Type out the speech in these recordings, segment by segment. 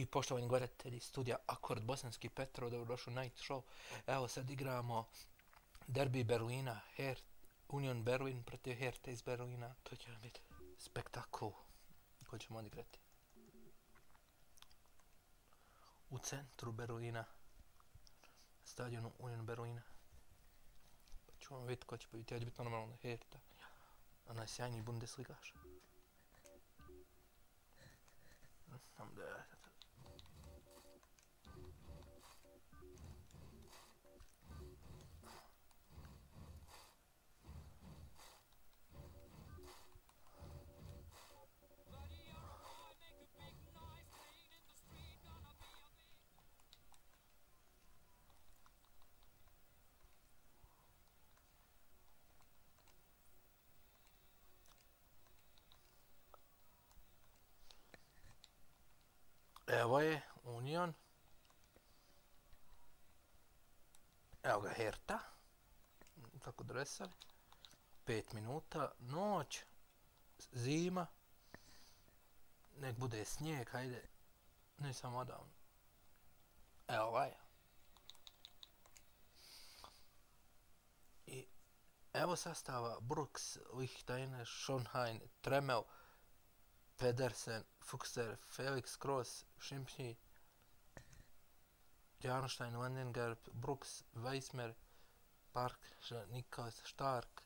I poštovani gledatelji studija Akord Bosanski Petrov, dobrodošli u Night Show. Evo sad igramo derbi Berlina, Union Berlin protiv Hertha iz Berlina. To će biti spektakl koji ćemo odigrati. U centru Berlina, stadionu Union Berlina. Pa ćemo vidjeti ko će pobiti. Ja će biti normalno Hertha, onaj sjajni Bundesligaš. Znam da je... Evo je Union. Evo ga Hertha. Tako dresali. 5 minuta. Noć. Zima. Nek bude snijeg, hajde. Nisam odavno. Evo ovaj. I evo sastava Brooks, Lichtsteiner, Schonheim, Tremel, Pedersen, Fuchser, Felix Kroos, Šimpnji, Jarnstein, Landengerb, Brooks, Weismer, Park, Niklas, Stark,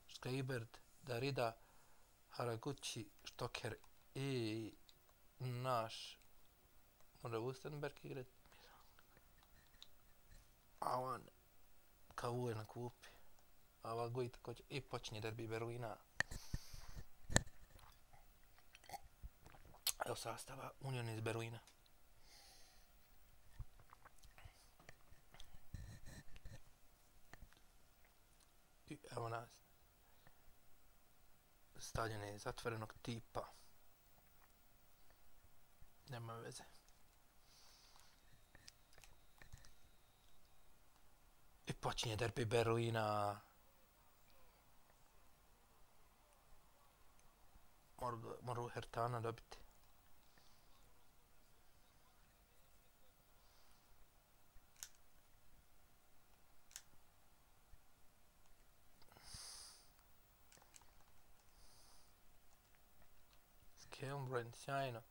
Skribert, Darida, Haraguchi, Stoker i naš mora Wustenberg igrat. A on kao je na klupi. A ovako i također i počinje derbi Berlina. Evo sastava Union iz Berlina. I evo nas. Stadion je zatvorenog tipa. Nema veze. I počinje derbi Berlina. Moru Hertana dobiti. Skelbrand, sjajno.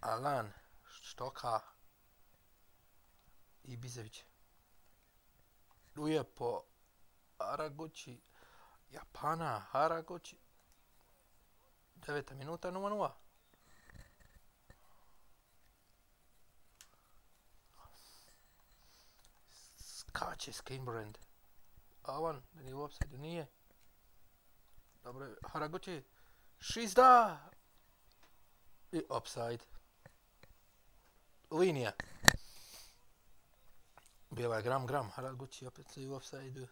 Alan, Štoka. Ibizević. Ujepo. Haraguchi. Japana, Haraguchi. 9 minuta, 0-0. Skače Skinbrand. Avan, da nije u offside, nije. Dobro je, Haraguchi. Šizda! I offside. Linija. Bila je gram, Haraguchi opet se i u offside.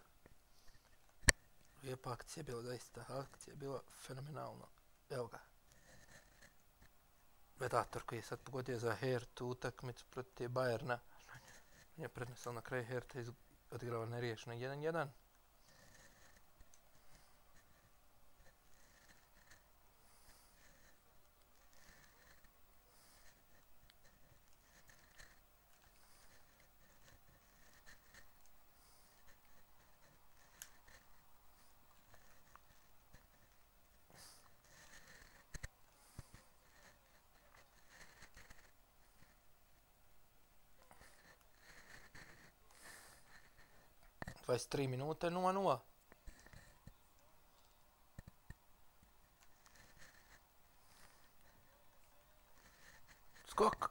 Lijepa akcija bila, zaista. Akcija je bila fenomenalna. Evo ga. Vedator koji je sad pogodio za Hertu utakmicu protiv Bayerna. On je prednesao na kraju Herta i odigrava neriješeno 1-1. Dvadeset tri minute, 0-0. Skok,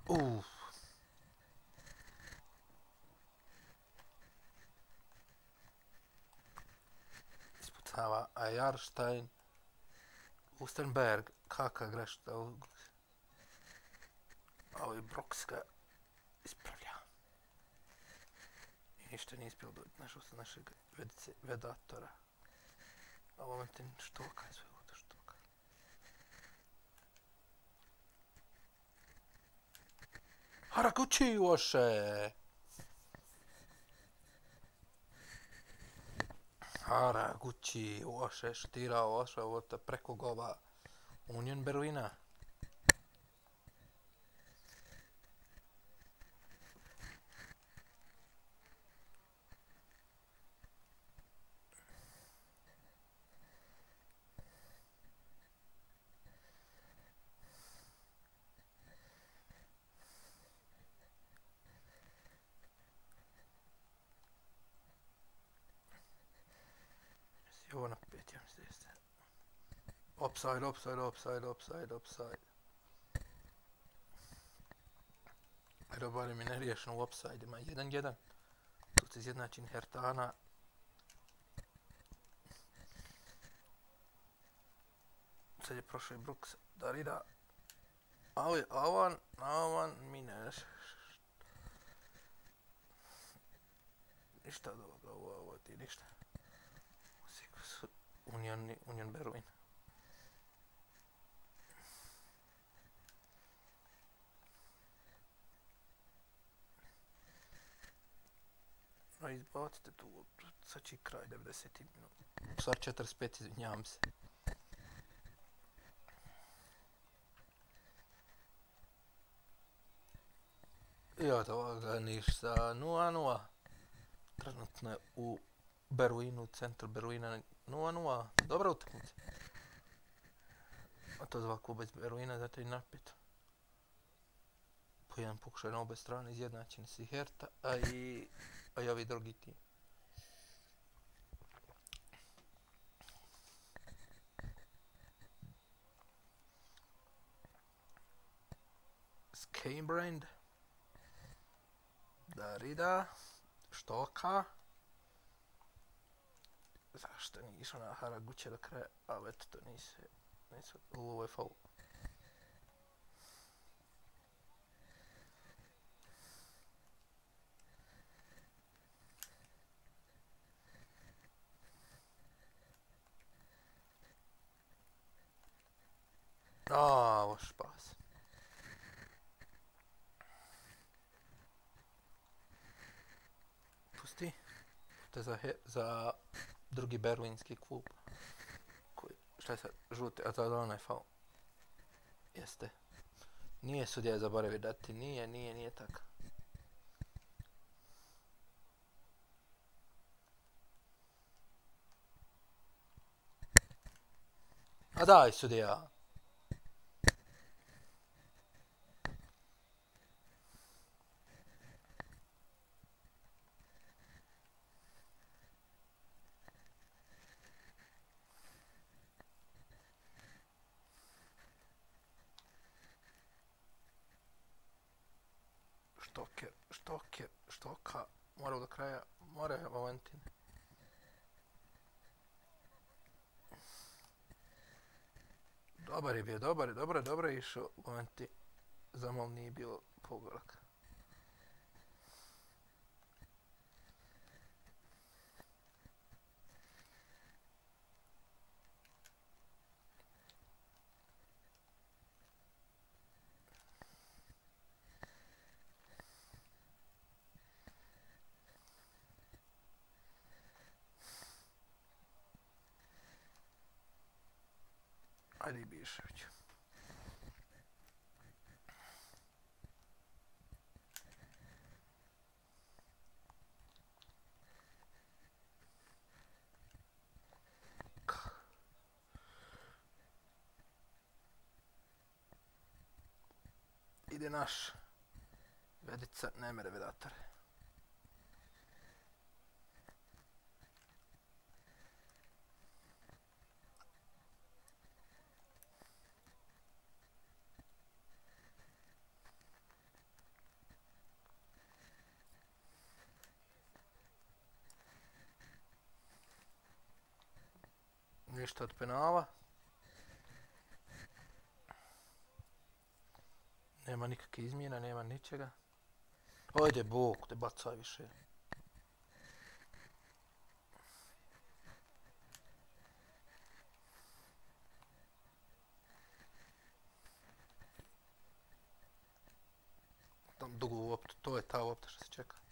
ispucava Jarnstein. Wustenberg, kakva greška. Ovo je Brooks ga ispravlja. I ništa nije ispio dobiti. Našao sam našeg vedatora. A momentin Štoka je sve ovdje Štoka. Haraguchi loše! Haraguchi loše štirao, loša ovdje preko gola Union Berlina. Evo na 5, ja mislim da jeste. Offside, offside, offside, offside, offside. Evo barem je neriješeno u offside-ima. 1-1. Tu se izjednačin Hertana. Sad je prošao i Brooks. Darida. Avan, Mineš. Ništa od ovoga, ovo ti ništa. Union Berlin. No izbacite tu, sad će kraj 90 minuta. Stvar 45, izvinjavam se. I od ovoga ništa, 0-0. Trenutno je u Berlinu, u centru Berlina 0-0. Dobra utakmica. A to dva kluba iz Berlina, zato je napet. Po jedan pokušaj na obe strane, izjednačeni si Herta, a i ovi drugi tim. Skanebrand. Darida. Štoka. Zašto nije išao na Haraguće do kraja, ali eto to nisu, ovo je faul. Loš pas. Pusti. To je za drugi berlinski klub. Šta je sad? Žuti, a to je onaj faul. Jeste. Nije sudija zaboravio dati, nije tako. A daj sudija. Štoka, mora do kraja, mora Valentin. Dobar je bio, dobro je išao Valentin. Zamal nije bilo pogodak. Ajde i Bišević. Ide naš Vedica, ne mere Vedator. Ništa od penala. Nema nikakve izmjena, nema ničega. Ajde Bog, te bacaj više. Tam dugu loptu, to je ta lopta što se čeka.